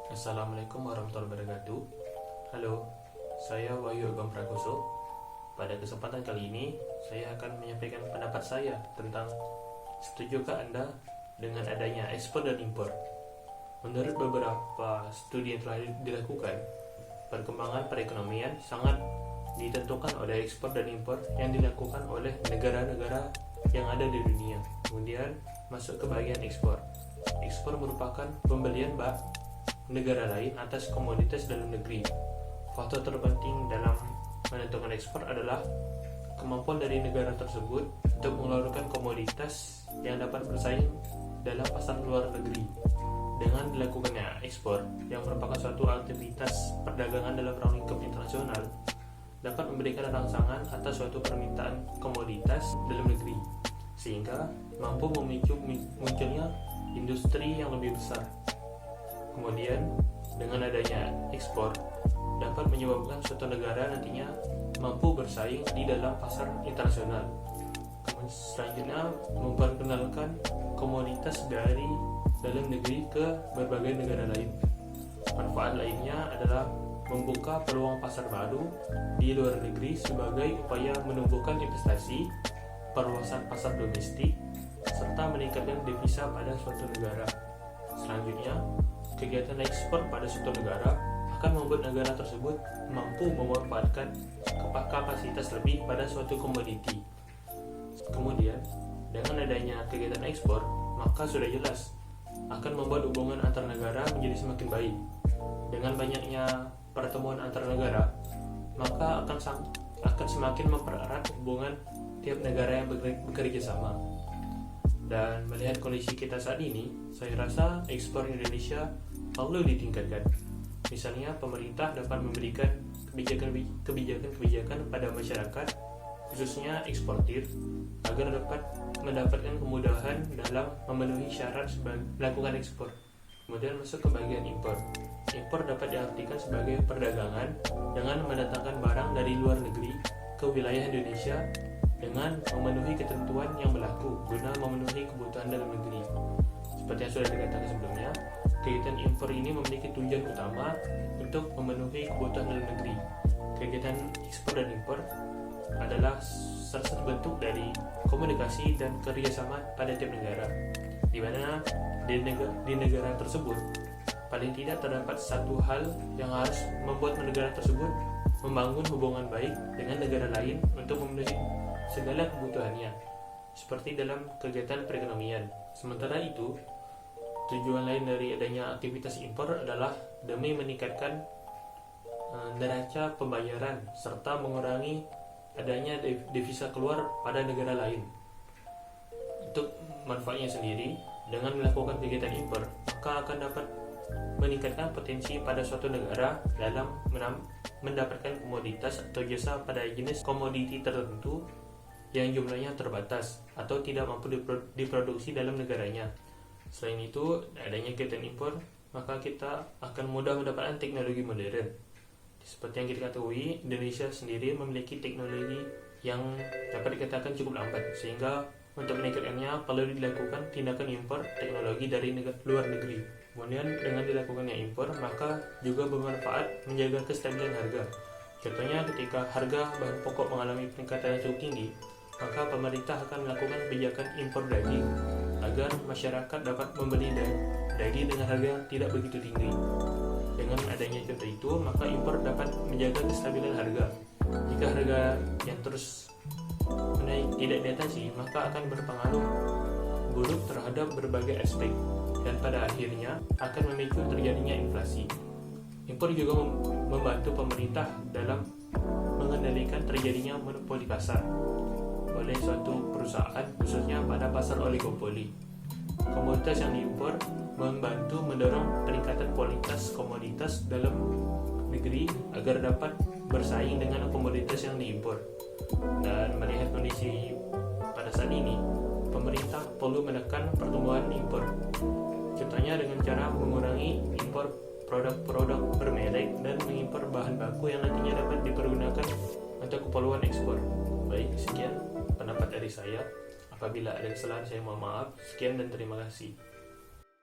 Assalamualaikum warahmatullahi wabarakatuh. Halo, saya Wahyu Agung Prakoso. Pada kesempatan kali ini, saya akan menyampaikan pendapat saya tentang setujukah Anda dengan adanya ekspor dan impor. Menurut beberapa studi yang telah dilakukan, perkembangan perekonomian sangat ditentukan oleh ekspor dan impor yang dilakukan oleh negara-negara yang ada di dunia. Kemudian masuk ke bagian ekspor. Ekspor merupakan pembelian negara lain atas komoditas dalam negeri. Faktor terpenting dalam menentukan ekspor adalah kemampuan dari negara tersebut untuk mengeluarkan komoditas yang dapat bersaing dalam pasar luar negeri. Dengan dilakukannya ekspor, yang merupakan suatu aktivitas perdagangan dalam ruang lingkup internasional, dapat memberikan rangsangan atas suatu permintaan komoditas dalam negeri, sehingga mampu memicu munculnya industri yang lebih besar. Kemudian, dengan adanya ekspor, dapat menyebabkan suatu negara nantinya mampu bersaing di dalam pasar internasional. Kemudian selanjutnya, memperkenalkan komoditas dari dalam negeri ke berbagai negara lain. Manfaat lainnya adalah membuka peluang pasar baru di luar negeri sebagai upaya menumbuhkan investasi, perluasan pasar domestik, serta meningkatkan devisa pada suatu negara. Selanjutnya, kegiatan ekspor pada suatu negara akan membuat negara tersebut mampu memanfaatkan kapasitas lebih pada suatu komoditi. Kemudian, dengan adanya kegiatan ekspor, maka sudah jelas akan membuat hubungan antar negara menjadi semakin baik. Dengan banyaknya pertemuan antar negara, maka akan semakin mempererat hubungan tiap negara yang bekerja sama. Dan melihat kondisi kita saat ini, saya rasa ekspor Indonesia perlu ditingkatkan. Misalnya, pemerintah dapat memberikan kebijakan pada masyarakat, khususnya eksportir, agar dapat mendapatkan kemudahan dalam memenuhi syarat melakukan ekspor. Kemudian masuk ke bagian impor. Impor dapat diartikan sebagai perdagangan dengan mendatangkan barang dari luar negeri ke wilayah Indonesia dengan memenuhi ketentuan yang berlaku guna memenuhi kebutuhan dalam negeri. Seperti yang sudah dikatakan sebelumnya, kegiatan impor ini memiliki tujuan utama untuk memenuhi kebutuhan dalam negeri. Kegiatan ekspor dan impor adalah salah satu bentuk dari komunikasi dan kerjasama pada tiap negara, di mana di negara tersebut paling tidak terdapat satu hal yang harus membuat negara tersebut membangun hubungan baik dengan negara lain untuk memenuhi segala kebutuhannya, seperti dalam kegiatan perekonomian. Sementara itu, tujuan lain dari adanya aktivitas impor adalah demi meningkatkan neraca pembayaran serta mengurangi adanya devisa keluar pada negara lain. Untuk manfaatnya sendiri, dengan melakukan kegiatan impor, maka akan dapat meningkatkan potensi pada suatu negara dalam mendapatkan komoditas atau jasa pada jenis komoditi tertentu yang jumlahnya terbatas atau tidak mampu diproduksi dalam negaranya. Selain itu, adanya kegiatan impor, maka kita akan mudah mendapatkan teknologi modern. Seperti yang kita ketahui, Indonesia sendiri memiliki teknologi yang dapat dikatakan cukup lambat, sehingga untuk meningkatkannya perlu dilakukan tindakan impor teknologi dari luar negeri. Kemudian dengan dilakukannya impor, maka juga bermanfaat menjaga kestabilan harga. Contohnya, ketika harga bahan pokok mengalami peningkatan yang cukup tinggi, maka pemerintah akan melakukan kebijakan impor daging agar masyarakat dapat membeli daging dengan harga yang tidak begitu tinggi. Dengan adanya contoh itu, maka impor dapat menjaga kestabilan harga. Jika harga yang terus menaik tidak diatasi, maka akan berpengaruh buruk terhadap berbagai aspek dan pada akhirnya akan memicu terjadinya inflasi. Impor juga membantu pemerintah dalam mengendalikan terjadinya monopoli pasar oleh suatu perusahaan, khususnya pada pasar oligopoli. Komoditas yang diimpor membantu mendorong peningkatan kualitas komoditas dalam negeri agar dapat bersaing dengan komoditas yang diimpor. Dan melihat kondisi pada saat ini, pemerintah perlu menekan pertumbuhan impor. Contohnya dengan cara mengurangi impor produk-produk bermerek dan mengimpor bahan baku yang nantinya dapat dipergunakan untuk keperluan ekspor. Baik, sekian pendapat dari saya. Apabila ada kesalahan, saya mohon maaf. Sekian dan terima kasih.